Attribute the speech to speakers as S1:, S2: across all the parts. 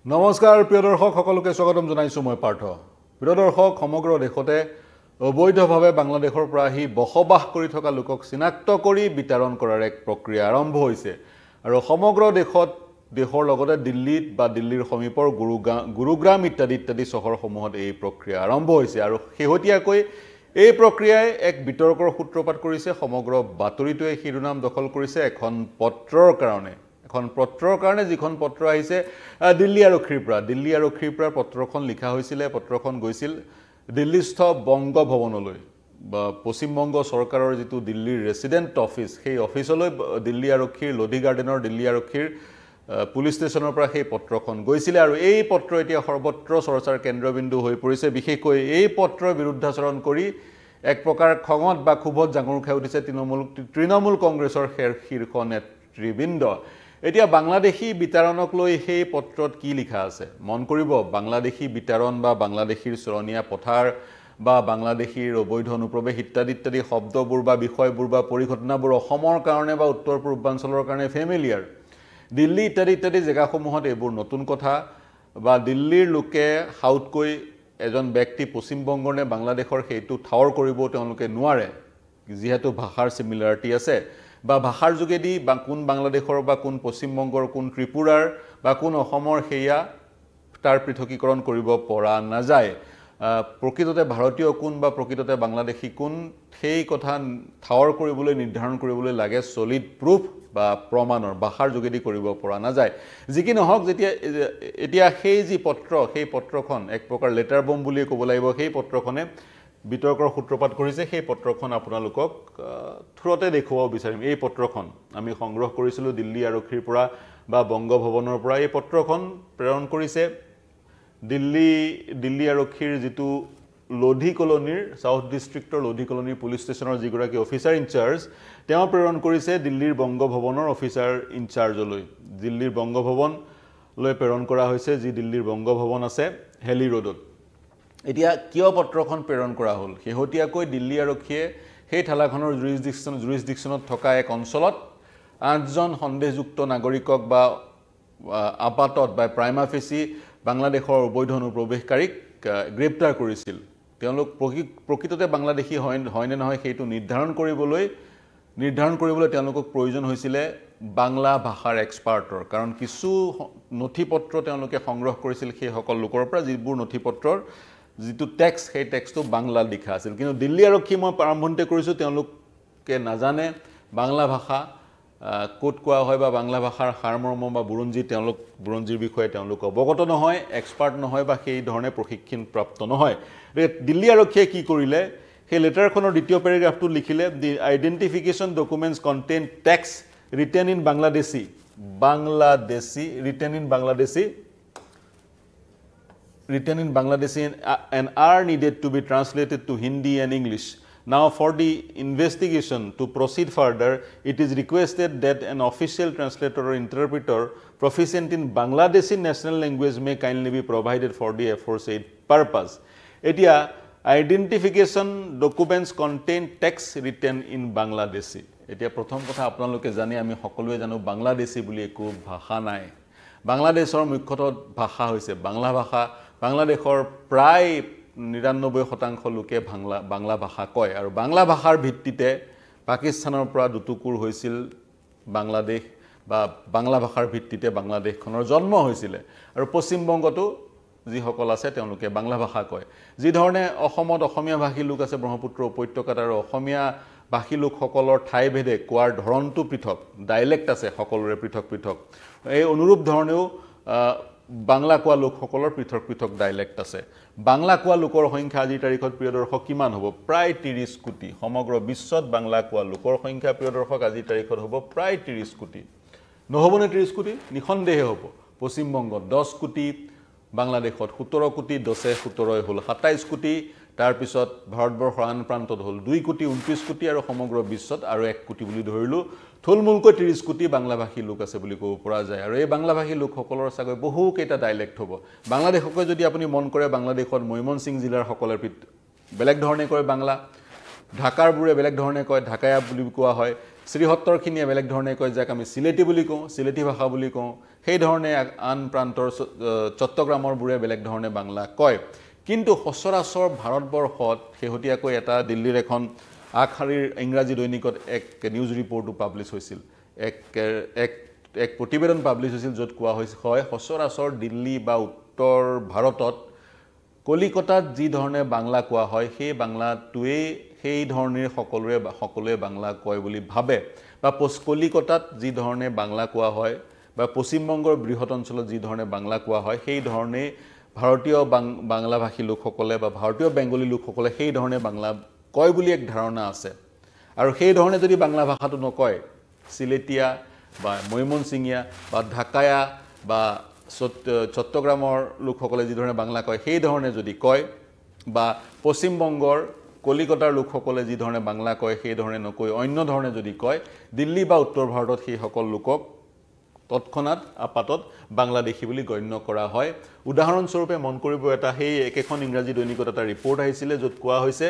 S1: নমস্কাৰ প্ৰিয় দৰ্শক সকলোকে স্বাগতম জনাইছো মই পাৰ্থ। প্ৰিয় দৰ্শক সমগ্ৰ দেশতে অবৈধভাৱে বাংলাদেশৰ পৰা আহি বসবাস কৰি থকা লোকক চিনাক্ত কৰি বিতৰণ কৰাৰ এক প্ৰক্ৰিয়া আৰম্ভ হৈছে আৰু সমগ্ৰ দেশৰ লগতে দিল্লীত বা দিল্লীৰ সমীপৰ গুৰুগ্ৰাম ইত্যাদি চহৰসমূহত এই প্ৰক্ৰিয়া আৰম্ভ হৈছে আৰু শেহতীয়াকৈ এই প্ৰক্ৰিয়াই এক বিতৰ্কৰ সূত্ৰপাত কৰিছে। সমগ্ৰ বাতৰিটোৱে শিৰোনাম দখল কৰিছে এখন পত্ৰৰ কাৰণে যিখন পত্ৰ আহিছে দিল্লী আৰক্ষীৰ পৰা পত্ৰখন লিখা হৈছিলে। পত্ৰখন গৈছিল দিল্লীস্থ বংগভৱনলৈ বা পশ্চিমবংগ চৰকাৰৰ যিটো দিল্লীৰ ৰেচিডেণ্ট অফিচ সেই অফিচলৈ দিল্লী আৰক্ষীৰ লোধি গাৰ্ডেনৰ দিল্লী আৰক্ষীৰ পুলিচ ষ্টেচনৰ পৰা সেই পত্ৰখন গৈছিলে আৰু এই পত্ৰ এতিয়া সৰ্বত্ৰ চৰ্চাৰ কেন্দ্ৰবিন্দু হৈ পৰিছে। বিশেষকৈ এই পত্ৰৰ বিৰুদ্ধাচৰণ কৰি এক প্ৰকাৰ খঙত বা ক্ষোভত জাঙুৰ খাই উঠিছে তৃণমূল কংগ্ৰেছৰ শীৰ্ষ নেতৃবৃন্দ। এতিয়া বাংলাদেশী বিতৰণক লৈ সেই পত্ৰত কি লিখা আছে মন কৰিব। বাংলাদেশী বিতৰণ বা বাংলাদেশীৰ চৰণীয়া পথাৰ বা বাংলাদেশীৰ অবৈধ অনুপ্ৰৱেশ ইত্যাদি শব্দবোৰ বা বিষয়বোৰ বা পৰিঘটনাবোৰ অসমৰ কাৰণে বা উত্তৰ পূৰ্বাঞ্চলৰ কাৰণে ফেমিলিয়াৰ। দিল্লী ইত্যাদি জেগাসমূহত এইবোৰ নতুন কথা বা দিল্লীৰ লোকে হাউতকৈ এজন ব্যক্তি পশ্চিমবংগৰ নে বাংলাদেশৰ সেইটো ঠাৱৰ কৰিবও তেওঁলোকে নোৱাৰে, যিহেতু ভাষাৰ সিমিলাৰিটি আছে বা ভাষাৰ যোগেদি বা কোন বাংলাদেশৰ বা কোন পশ্চিমবংগৰ কোন ত্ৰিপুৰাৰ বা কোন অসমৰ সেয়া তাৰ পৃথকীকৰণ কৰিব পৰা নাযায়। প্ৰকৃততে ভাৰতীয় কোন বা প্ৰকৃততে বাংলাদেশী কোন সেই কথা ঠাৱৰ কৰিবলৈ নিৰ্ধাৰণ কৰিবলৈ লাগে সলিড প্ৰুফ বা প্ৰমাণৰ, ভাষাৰ যোগেদি কৰিব পৰা নাযায়। যি কি নহওক, এতিয়া সেই যি পত্ৰ সেই পত্ৰখন এক প্ৰকাৰ লেটাৰ বম বুলিয়ে ক'ব লাগিব। সেই পত্ৰখনে বিতৰ্কৰ সূত্ৰপাত কৰিছে। সেই পত্ৰখন আপোনালোকক থ্ৰুতে দেখুৱাব বিচাৰিম। এই পত্ৰখন আমি সংগ্ৰহ কৰিছিলোঁ দিল্লী আৰক্ষীৰ পৰা বা বংগভৱনৰ পৰা। এই পত্ৰখন প্ৰেৰণ কৰিছে দিল্লী আৰক্ষীৰ যিটো লোধি কলনীৰ সাউথ ডিষ্ট্ৰিক্টৰ লোধি কলনীৰ পুলিচ ষ্টেচনৰ যিগৰাকী অফিচাৰ ইনচাৰ্জ তেওঁ প্ৰেৰণ কৰিছে দিল্লীৰ বংগভৱনৰ অফিচাৰ ইনচাৰ্জলৈ। দিল্লীৰ বংগভৱনলৈ প্ৰেৰণ কৰা হৈছে, যি দিল্লীৰ বংগভৱন আছে হেলি ৰোডত। এতিয়া কিয় পত্ৰখন প্ৰেৰণ কৰা হ'ল? শেহতীয়াকৈ দিল্লী আৰক্ষীয়ে সেই ঠালাখনৰ জুৰিছডিকশ্যনত থকা এক অঞ্চলত 8জন সন্দেহযুক্ত নাগৰিকক বা আপাতত বা প্ৰাইমা ফেচি বাংলাদেশৰ অবৈধ অনুপ্ৰৱেশকাৰীক গ্ৰেপ্তাৰ কৰিছিল। তেওঁলোক প্ৰকৃততে বাংলাদেশী হয় নে নহয় সেইটো নিৰ্ধাৰণ কৰিবলৈ তেওঁলোকক প্ৰয়োজন হৈছিলে বাংলা ভাষাৰ এক্সপাৰ্টৰ, কাৰণ কিছু নথি পত্ৰ তেওঁলোকে সংগ্ৰহ কৰিছিল সেইসকল লোকৰ পৰা যিবোৰ নথি পত্ৰৰ যিটো টেক্সট সেই টেক্সটটো বাংলাত লিখা আছিল। কিন্তু দিল্লী আৰক্ষী মই আৰম্ভণিতে কৰিছোঁ তেওঁলোকে নাজানে বাংলা ভাষা ক'ত কোৱা হয় বা বাংলা ভাষাৰ সাৰমৰ্ম বা বুৰঞ্জীৰ বিষয়ে তেওঁলোক অৱগত নহয়, এক্সপাৰ্ট নহয় বা সেই ধৰণে প্ৰশিক্ষণ প্ৰাপ্ত নহয়। দিল্লী আৰক্ষীয়ে কি কৰিলে, সেই লেটাৰখনৰ দ্বিতীয় পেৰাগ্ৰাফটো লিখিলে, the identification documents contain text written in Bangladeshi and are needed to be translated to Hindi and English. Now for the investigation to proceed further, it is requested that an official translator or interpreter proficient in Bangladeshi national language may kindly be provided for the aforesaid purpose. Etia identification documents contain text written in Bangladeshi. Etia prothom kotha apnaloke jane ami hokolue jano Bangladeshi buli eko bhasha nai. Bangladeshor mukhoto bhasha hoise bangla bhasha। বাংলাদেশৰ প্ৰায় 99% লোকে বাংলা ভাষা কয় আৰু বাংলা ভাষাৰ ভিত্তিতে পাকিস্তানৰ পৰা দুটুকুৰ হৈছিল বাংলাদেশ বা বাংলা ভাষাৰ ভিত্তিতে বাংলাদেশখনৰ জন্ম হৈছিলে আৰু পশ্চিমবংগতো যিসকল আছে তেওঁলোকে বাংলা ভাষা কয়। যি ধৰণে অসমত অসমীয়া ভাষী লোক আছে ব্ৰহ্মপুত্ৰ উপত্যকাত আৰু অসমীয়া ভাষী লোকসকলৰ ঠাইভেদে কোৱাৰ ধৰণটো পৃথক, ডাইলেক্ট আছে সকলোৰে পৃথক। এই অনুৰূপ ধৰণেও বাংলা কোৱা লোকসকলৰ পৃথক ডাইলেক্ট আছে। বাংলা কোৱা লোকৰ সংখ্যা আজিৰ তাৰিখত প্ৰিয় দৰ্শক কিমান হ'ব? প্ৰায় 30 কোটি। সমগ্ৰ বিশ্বত বাংলা কোৱা লোকৰ সংখ্যা প্ৰিয় দৰ্শক আজিৰ তাৰিখত হ'ব প্ৰায় 30 কোটি। নহ'বনে 30 কোটি? নিঃসন্দেহে হ'ব। পশ্চিমবংগত 10 কোটি, বাংলাদেশত 17 কোটি, 10-17 হ'ল 27 কোটি, তাৰপিছত ভাৰতবৰ্ষৰ আন প্ৰান্তত হ'ল 2 কোটি 29 কোটি আৰু সমগ্ৰ বিশ্বত আৰু 1 কোটি বুলি ধৰিলোঁ। থুলমূলকৈ 30 কোটি বাংলাভাষী লোক আছে বুলি ক'ব পৰা যায় আৰু এই বাংলাভাষী লোকসকলৰ চাগৈ বহুকেইটা ডাইলেক্ট হ'ব। বাংলাদেশকে যদি আপুনি মন কৰে, বাংলাদেশত মৈমনসিং জিলাৰ সকলে বেলেগ ধৰণে কয় বাংলা, ঢাকাৰবোৰে বেলেগ ধৰণে কয় ঢাকায়া বুলি কোৱা হয় শ্ৰীহত্তৰখিনিয়ে বেলেগ ধৰণে কয় যাক আমি সিলেটি বুলি কওঁ সিলেটি ভাষা বুলি কওঁ সেই ধৰণে আন প্ৰান্তৰ চট্টগ্ৰামৰবোৰে বেলেগ ধৰণে বাংলা কয় কিন্তু সচৰাচৰ ভাৰতবৰ্ষত শেহতীয়াকৈ এটা দিল্লীৰ এখন আগশাৰীৰ ইংৰাজী দৈনিকত এক নিউজ ৰিপৰ্টো পাব্লিছ হৈছিল এক প্ৰতিবেদন পাব্লিছ হৈছিল য'ত কোৱা হয় সচৰাচৰ দিল্লী বা উত্তৰ ভাৰতত কলিকতাত যি ধৰণে বাংলা কোৱা হয় সেই বাংলাটোৱেই সেই ধৰণে সকলোৱে বাংলা কয় বুলি ভাবে বা কলিকতাত যি ধৰণে বাংলা কোৱা হয় বা পশ্চিমবংগৰ বৃহৎ অঞ্চলত যি ধৰণে বাংলা কোৱা হয় সেই ধৰণে ভাৰতীয় বাংলাভাষী লোকসকলে বা ভাৰতীয় বেংগলী লোকসকলে সেই ধৰণে বাংলা কয় বুলি এক ধাৰণা আছে আৰু সেই ধৰণে যদি বাংলা ভাষাটো নকয় সিলেটিয়া বা ময়মনসিঙীয়া বা ঢাকায়া বা চট্টগ্ৰামৰ লোকসকলে যি ধৰণে বাংলা কয় সেই ধৰণে যদি কয় বা পশ্চিমবংগৰ কলিকতাৰ লোকসকলে যি ধৰণে বাংলা কয় সেই ধৰণে নকৈ অন্য ধৰণে যদি কয় দিল্লী বা উত্তৰ ভাৰতত সেই সকল লোকক তৎক্ষণাত আপাতত বাংলাদেশী বুলি গণ্য কৰা হয় উদাহৰণস্বৰূপে মন কৰিব এটা সেই একেখন ইংৰাজী দৈনিকত এটা ৰিপৰ্ট আহিছিলে য'ত কোৱা হৈছে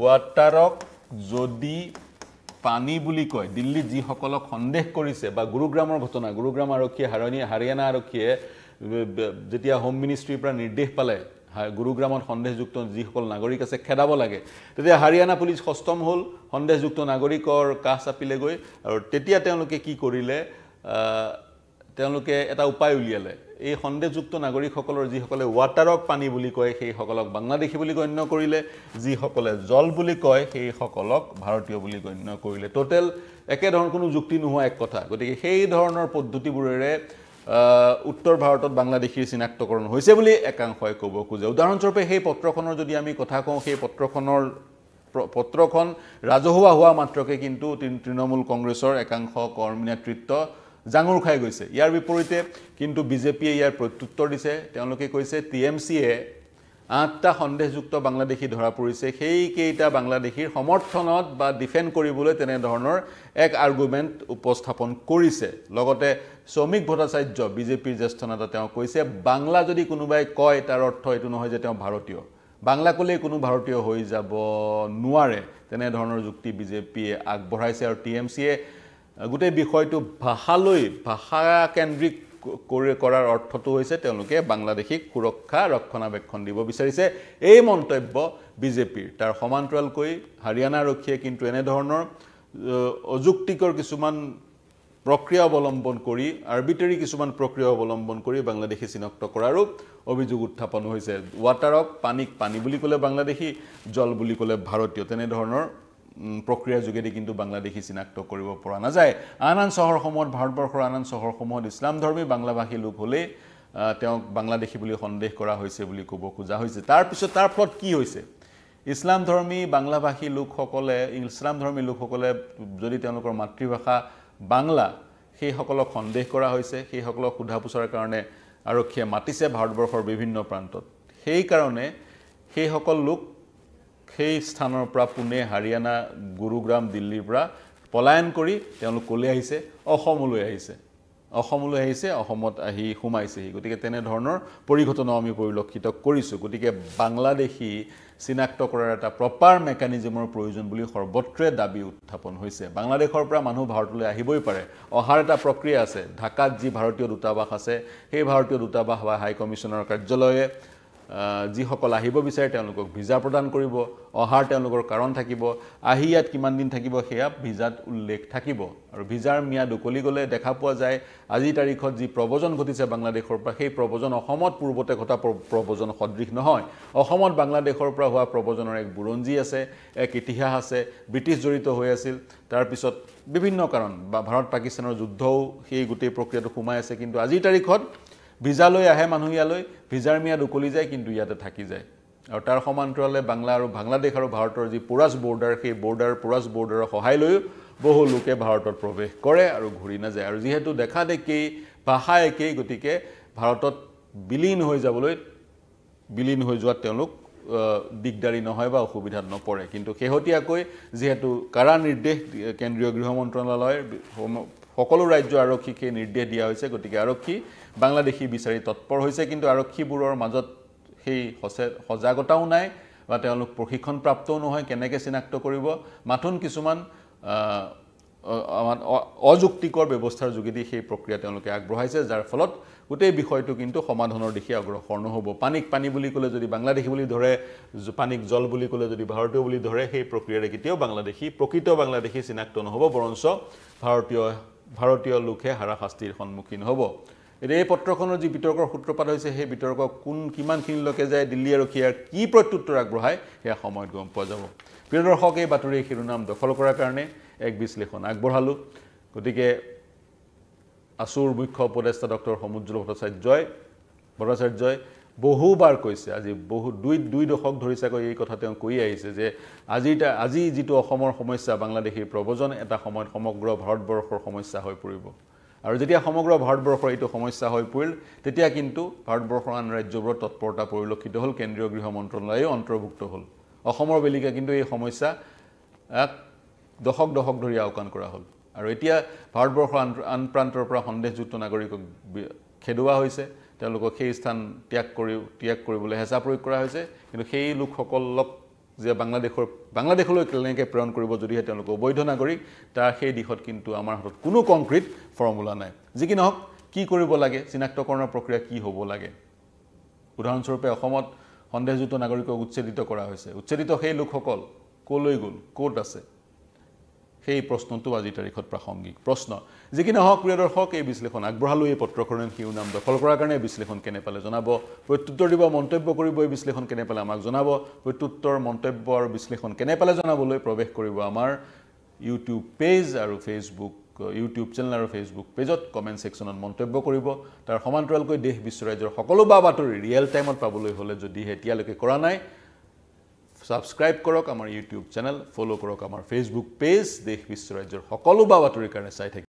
S1: ৱাটাৰক যদি পানী বুলি কয় দিল্লীত যিসকলক সন্দেহ কৰিছে বা গুৰুগ্ৰামৰ ঘটনা গুৰুগ্ৰাম আৰক্ষীয়ে হাৰিয়ানা আৰক্ষীয়ে যেতিয়া হোম মিনিষ্ট্ৰীৰ পৰা নিৰ্দেশ পালে গুৰুগ্ৰামত সন্দেহযুক্ত যিসকল নাগৰিক আছে খেদাব লাগে তেতিয়া হাৰিয়ানা পুলিচ সষ্টম হ'ল সন্দেহযুক্ত নাগৰিকৰ কাষ চাপিলে গৈ আৰু তেতিয়া তেওঁলোকে কি কৰিলে তেওঁলোকে এটা উপায় উলিয়ালে এই সন্দেহযুক্ত নাগৰিকসকলৰ যিসকলে ৱাটাৰক পানী বুলি কয় সেইসকলক বাংলাদেশী বুলি গণ্য কৰিলে যিসকলে জল বুলি কয় সেইসকলক ভাৰতীয় বুলি গণ্য কৰিলে টোটেল একেধৰণৰ কোনো যুক্তি নোহোৱা এক কথা গতিকে সেই ধৰণৰ পদ্ধতিবোৰেৰে উত্তৰ ভাৰতত বাংলাদেশীৰ চিনাক্তকৰণ হৈছে বুলি একাংশই ক'ব খোজে উদাহৰণস্বৰূপে সেই পত্ৰখনৰ যদি আমি কথা কওঁ সেই পত্ৰখন ৰাজহুৱা হোৱা মাত্ৰকে কিন্তু তৃণমূল কংগ্ৰেছৰ একাংশ কৰ্মী নেতৃত্ব জাঙুৰ খাই গৈছে ইয়াৰ বিপৰীতে কিন্তু বিজেপিয়ে ইয়াৰ প্ৰত্যুত্তৰ দিছে তেওঁলোকে কৈছে টিএমচিয়ে ৮টা সন্দেহযুক্ত বাংলাদেশী ধৰা পৰিছে সেইকেইটা বাংলাদেশীৰ সমৰ্থনত বা ডিফেণ্ড কৰিবলৈ তেনে ধৰণৰ এক আৰ্গুমেণ্ট উপস্থাপন কৰিছে লগতে শ্ৰমিক ভট্টাচাৰ্য বিজেপিৰ জ্যেষ্ঠ নেতা তেওঁ কৈছে বাংলা যদি কোনোবাই কয় তাৰ অৰ্থ এইটো নহয় যে তেওঁ ভাৰতীয় বাংলা ক'লেই কোনো ভাৰতীয় হৈ যাব নোৱাৰে তেনে ধৰণৰ যুক্তি বিজেপিয়ে আগবঢ়াইছে আৰু টিএমচিয়ে গোটেই বিষয়টো ভাষা কেন্দ্ৰিক কৰাৰ অৰ্থটো হৈছে তেওঁলোকে বাংলাদেশীক সুৰক্ষা ৰক্ষণাবেক্ষণ দিব বিচাৰিছে এই মন্তব্য বিজেপিৰ তাৰ সমান্তৰালকৈ হাৰিয়ানা আৰক্ষীয়ে কিন্তু এনে ধৰণৰ অযুক্তিকৰ কিছুমান প্ৰক্ৰিয়া অৱলম্বন কৰি আৰ্বিট্ৰেৰী কিছুমান প্ৰক্ৰিয়া অৱলম্বন কৰি বাংলাদেশী চিনাক্ত কৰাৰো অভিযোগ উত্থাপন হৈছে ৱাটাৰক পানী বুলি ক'লে বাংলাদেশী জল বুলি ক'লে ভাৰতীয় তেনে ধৰণৰ প্ৰক্ৰিয়াৰ যোগেদি কিন্তু বাংলাদেশী চিনাক্ত কৰিব পৰা নাযায় আন চহৰসমূহত ভাৰতবৰ্ষৰ আন চহৰসমূহত ইছলামধৰ্মী বাংলাভাষী লোক হ'লে তেওঁক বাংলাদেশী বুলি সন্দেহ কৰা হৈছে বুলি ক'ব খোজা হৈছে তাৰপিছত তাৰ ফলত কি হৈছে ইছলামধৰ্মী বাংলাভাষী লোকসকলে যদি তেওঁলোকৰ মাতৃভাষা বাংলা সেইসকলক সন্দেহ কৰা হৈছে সেইসকলক সোধা পোছাৰ কাৰণে আৰক্ষীয়ে মাতিছে ভাৰতবৰ্ষৰ বিভিন্ন প্ৰান্তত সেইকাৰণে সেইসকল লোক সেই স্থানৰ পৰা পুনে হাৰিয়ানা গুৰুগ্ৰাম দিল্লীৰ পৰা পলায়ন কৰি তেওঁলোক কলে আহিছে অসমলৈ আহিছে অসমত আহি সোমাইছে গতিকে তেনে ধৰণৰ পৰিঘটনা আমি পৰিলক্ষিত কৰিছো গতিকে বাংলাদেশী চিনাক্ত কৰাৰ এটা প্ৰপাৰ মেকানিজমৰ প্ৰয়োজন বুলি সৰ্বত্ৰে দাবী উত্থাপন হৈছে বাংলাদেশৰ পৰা মানুহ ভাৰতলৈ আহিবই পাৰে অহাৰ এটা প্ৰক্ৰিয়া আছে ঢাকাত যি ভাৰতীয় দূতাবাস আছে সেই ভাৰতীয় দূতাবাস বা হাই কমিছনৰ কাৰ্যালয়ে যিসকল আহিব বিচাৰে তেওঁলোকক ভিজা প্ৰদান কৰিব অহাৰ তেওঁলোকৰ কাৰণ থাকিব আহি ইয়াত কিমান দিন থাকিব সেয়া ভিজাত উল্লেখ থাকিব আৰু ভিজাৰ মিয়াদ উকলি গ'লে দেখা পোৱা যায় আজি তাৰিখত যি প্ৰব্ৰজন ঘটিছে বাংলাদেশৰ পৰা সেই প্ৰব্ৰজন অসমত পূৰ্বতে ঘটা প্ৰব্ৰজন সদৃশ নহয় অসমত বাংলাদেশৰ পৰা হোৱা প্ৰব্ৰজনৰ এক বুৰঞ্জী আছে এক ইতিহাস আছে ব্ৰিটিছ জড়িত হৈ আছিল তাৰ পিছত বিভিন্ন কাৰণ বা ভাৰত পাকিস্তানৰ যুদ্ধও সেই গোটেই প্ৰক্ৰিয়াটো সোমাই আছে কিন্তু আজি তাৰিখত ভিজালৈ আহে মানুহ ইয়ালৈ ভিজাৰ মিয়াদ উকলি যায় কিন্তু ইয়াতে থাকি যায় আৰু তাৰ সমান্তৰালে বাংলাদেশ আৰু ভাৰতৰ যি পোৰাছ বৰ্ডাৰ সেই পোৰাছ বৰ্ডাৰৰ সহায় লৈ বহু লোকে ভাৰতত প্ৰৱেশ কৰে আৰু ঘূৰি নাযায় আৰু যেহেতু দেখা দেখি ভাষা একেই গতিকে ভাৰতত বিলীন হৈ যোৱাত তেওঁলোক দিগদাৰী নহয় বা অসুবিধাত নপৰে কিন্তু শেহতীয়াকৈ যেহেতু কাৰা নিৰ্দেশ কেন্দ্ৰীয় গৃহ মন্ত্ৰালয়ৰ সকলো ৰাজ্য আৰক্ষীক সেই নিৰ্দেশ দিয়া হৈছে গতিকে আৰক্ষী বাংলাদেশী বিচাৰি তৎপৰ হৈছে কিন্তু আৰক্ষীবোৰৰ মাজত সেই সজাগতাও নাই বা তেওঁলোক প্ৰশিক্ষণপ্ৰাপ্তও নহয় কেনেকৈ চিনাক্ত কৰিব মাথোন কিছুমান অযুক্তিকৰ ব্যৱস্থাৰ যোগেদি সেই প্ৰক্ৰিয়া তেওঁলোকে আগবঢ়াইছে যাৰ ফলত গোটেই বিষয়টো কিন্তু সমাধানৰ দিশে অগ্ৰসৰ নহ'ব পানীক পানী বুলি ক'লে যদি বাংলাদেশী বুলি ধৰে পানীক জল বুলি ক'লে যদি ভাৰতীয় বুলি ধৰে সেই প্ৰক্ৰিয়াৰে কেতিয়াও বাংলাদেশী প্ৰকৃত বাংলাদেশী চিনাক্ত নহ'ব বৰঞ্চ ভাৰতীয় লোকে হাৰাশাস্তিৰ সন্মুখীন হ'ব এই পত্ৰখনৰ যি বিতৰ্কৰ সূত্ৰপাত হৈছে সেই বিতৰ্ক কিমানখিনিলৈকে যায় দিল্লী আৰক্ষীয়ে কি প্ৰত্যুত্তৰ আগবঢ়ায় সেয়া সময়ত গম পোৱা যাব প্ৰিয় দৰ্শক এই বাতৰিৰ শিৰোনাম দখল কৰাৰ কাৰণে এক বিশ্লেষণ আগবঢ়ালোঁ গতিকে আছুৰ মুখ্য উপদেষ্টা ডক্টৰ সমুজ্জ্বল ভট্টাচাৰ্যই বহুবাৰ কৈছে আজি দুই দশক ধৰি চাগৈ এই কথা তেওঁ কৈ আহিছে যে আজি যিটো অসমৰ সমস্যা বাংলাদেশীৰ প্ৰব্ৰজন এটা সময়ত সমগ্ৰ ভাৰতবৰ্ষৰ সমস্যা হৈ পৰিব আৰু যেতিয়া সমগ্ৰ ভাৰতবৰ্ষৰ এইটো সমস্যা হৈ পৰিল তেতিয়া কিন্তু ভাৰতবৰ্ষৰ আন ৰাজ্যবোৰত তৎপৰতা পৰিলক্ষিত হ'ল কেন্দ্ৰীয় গৃহ মন্ত্ৰালয়ে অন্তৰ্ভুক্ত হ'ল অসমৰ বেলিকা কিন্তু এই সমস্যা এক দশক ধৰি আওকাণ কৰা হ'ল আৰু এতিয়া ভাৰতবৰ্ষৰ আন প্ৰান্তৰ পৰা সন্দেহযুক্ত নাগৰিকক খেদোৱা হৈছে তেওঁলোকক সেই স্থান ত্যাগ কৰিবলৈ হেঁচা প্ৰয়োগ কৰা হৈছে কিন্তু সেই লোকসকলক যে বাংলাদেশলৈ কেনেকৈ প্ৰেৰণ কৰিব যদিহে তেওঁলোক অবৈধ নাগৰিক তাৰ সেই দিশত কিন্তু আমাৰ হাতত কোনো কংক্ৰিট ফৰ্মুলা নাই যি কি নহওক কি কৰিব লাগে চিনাক্তকৰণৰ প্ৰক্ৰিয়া কি হ'ব লাগে উদাহৰণস্বৰূপে অসমত সন্দেহযুক্ত নাগৰিকক উচ্ছেদিত কৰা হৈছে উচ্ছেদিত সেই লোকসকল ক'লৈ গ'ল ক'ত আছে সেই প্ৰশ্নটো আজি তাৰিখত প্ৰাসংগিক প্ৰশ্ন যি কি নহওক প্ৰিয় দৰ্শক এই বিশ্লেষণ আগবঢ়ালোঁ এই পত্ৰখনৰ শিৰোনাম দখল কৰাৰ কাৰণে বিশ্লেষণ কেনে পালে জনাব প্ৰত্যুত্তৰ দিব মন্তব্য কৰিব এই বিশ্লেষণ কেনে পালে আমাক জনাব প্ৰত্যুত্তৰ মন্তব্য আৰু বিশ্লেষণ কেনে পালে জনাবলৈ প্ৰৱেশ কৰিব আমাৰ ইউটিউব পেজ আৰু ইউটিউব চেনেল আৰু ফেচবুক পেজত কমেণ্ট ছেকশ্যনত মন্তব্য কৰিব তাৰ সমান্তৰালকৈ দেশ বিশ্ব ৰাজ্যৰ সকলো বাতৰি ৰিয়েল টাইমত পাবলৈ হ'লে যদিহে এতিয়ালৈকে কৰা নাই সাবস্ক্ৰাইব কৰক আমাৰ ইউটিউব চেনেল ফলো কৰক আমাৰ ফেচবুক পেজ দেশ বিশ্ব ৰাজ্যৰ সকলো বাতৰিৰ কাৰণে চাই থাকিব